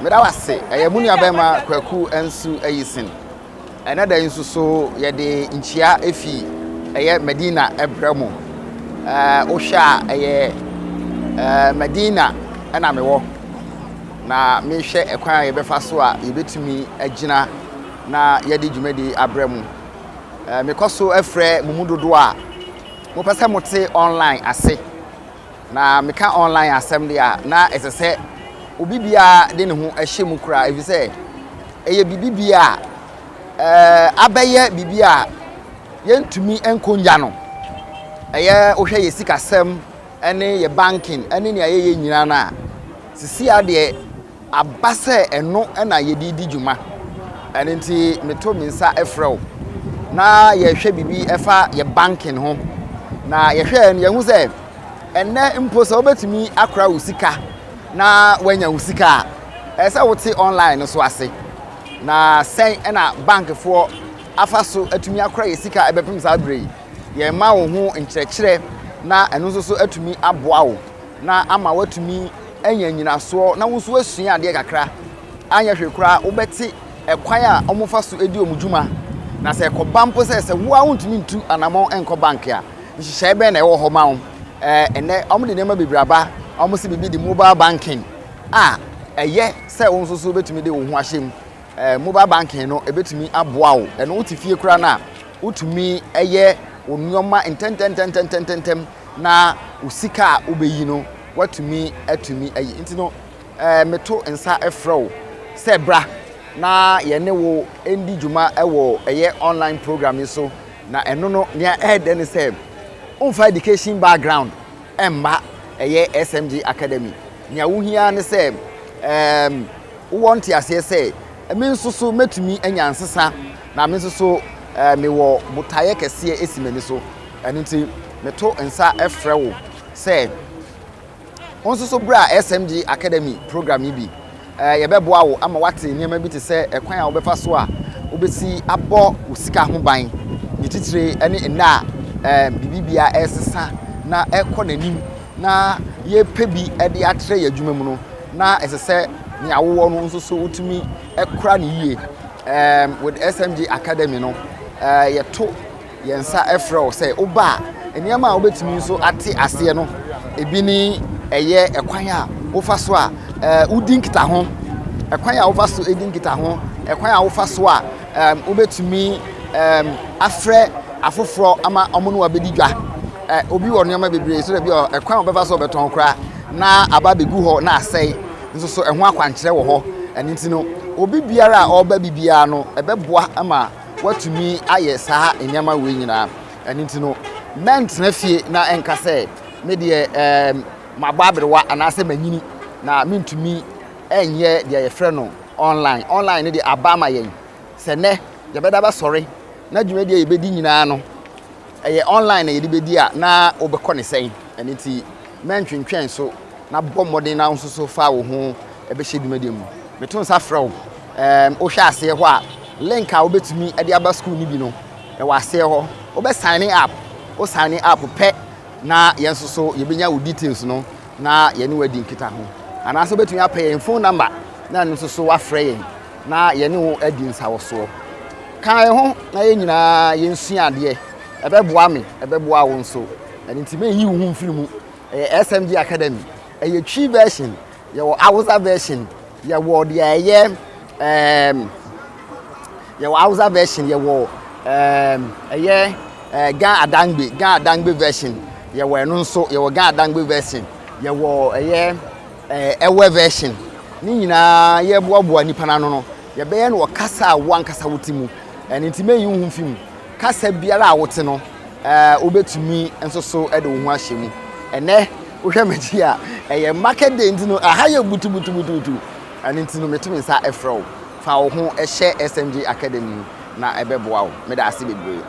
Meda wase munu abema kwaku ensu ayisin enada insu so ye de nchia efi Medina ebramo ohwa Medina na mewo na mehwe ekwan ye befa so a ye betumi agina na ye de dwumadi abramo mekoso efre mumudodo a mo pese mote online ase na meka online asem dia na esese obi bia de ne ho ahyem kura efise eye bibibia abeye bibia yentumi enkonja no eye ohwe ye sikasem ene ye banking ene ne aye nyina na sisi ade abase eno na ye di dwuma ene nti meto minsa efrew na ye hwe bibi efa ye banking ho na ye hwe ye hu se ene imposa obetumi akra usika na wanya usika esa wote online so ase na sen na bank for afaso atumi akra yesika ebepem sa brei ye ma wo ho nkyerɛkyerɛ na eno so atumi aboa wo na ama watumi anya nyinaso na wo so asua ade kakra anya hwekura wobɛte ekwan a omofa so edi omudwuma na se ekobampo se wo a wontumi ntu anamon enko bank a nhyehyɛ be na ɛwɔ hɔ ma wo ene omde nema bebraba omosi bibi di mobile banking eye se won so betumi de wo ho ahyem mobile banking no ebetumi aboa wo eno wotifie kura na utumi eye onnyoma ententententententem na usika obeyi no watumi atumi ayi nti no meto nsa efrew se bra na ye ne wo endi dwuma ewo eye online program so na eno no nia ede ne se on education background emba eye SMG Academy nia wo hia ne se wo want ase se me nsoso metumi anyansesa na me nsoso me wo botaye kese esimani so enti meto nsa efrewo se onsoso bra SMG Academy program yi bi ye beboa wo ama wate niam bi te se ekwan a wo befa so a wo besi abo usika ho ban ni titire ene na bibibia esesa na ekọ nanim na ye pebi ede atre yadwuma mu no na esese ni awo no nso so utumi ekura ne yie with SMG Academy no ye to yensa efro say oba eniama a obetumi nso ate ase no ebi ni eye ekwan a wofa so a udinkita ho ekwan a wofa so edinkita ho ekwan a wofa so a obetumi afre afoforo ama omo no abedi dwa obi wo nneema bebre so da bi ekwan obefa so beton kra na aba begu ho na asai nso so eho akwankyere wo ho eni nti no obi biara a oba bibia no ebeboa ama watumi aye saa nneema we nyina eni nti no mentena fie na enkase me de mababrewa anase manyini na mentumi enye de ye frɛ no online ne de abama yen se ne ye beda ba sori na dwumadi ye bedi nyina no eye online na ye bedi a na obekɔ ne sɛn eni nti mentwentwen so na bɔ modern na nso so fa wo ho ebehye dwumadi mu meton sa frɛ wo o hwɛ ase ho a link a obetumi e de aba school ni bi no e wa ase ho obe sign up o sign up pɛ na yenso so ye benya wo details no na ye ne wadi nkita ho ana so betumi apɛ yen phone number na nso so wa frɛ yen na ye ne wo adi nsa wo so kan ho na ye nyina ye nsua ade ebeboa me ebeboa wo nso eni nti me yi wo hu mfiri mu SMG Academy eye tree version ye wo Hausa version ye wo de eye ye wo Hausa version ye wo eye Ga Adangbe version ye wo eno nso ye wo Ga Adangbe version ye wo eye ewe version ni nyina ye boaboa nipa na no ye be ye no kasa wo ankasa wotimu eni nti me yi wo hu mfiri kasa biara a wote no obetumi enso so ede wo ho ahyemu ene wo hwe magi a eye market day ntino aha ye butu ani ntino metumi nsa efro fa wo ho ehye SMG Academy na ebeboa wo me da ase bebre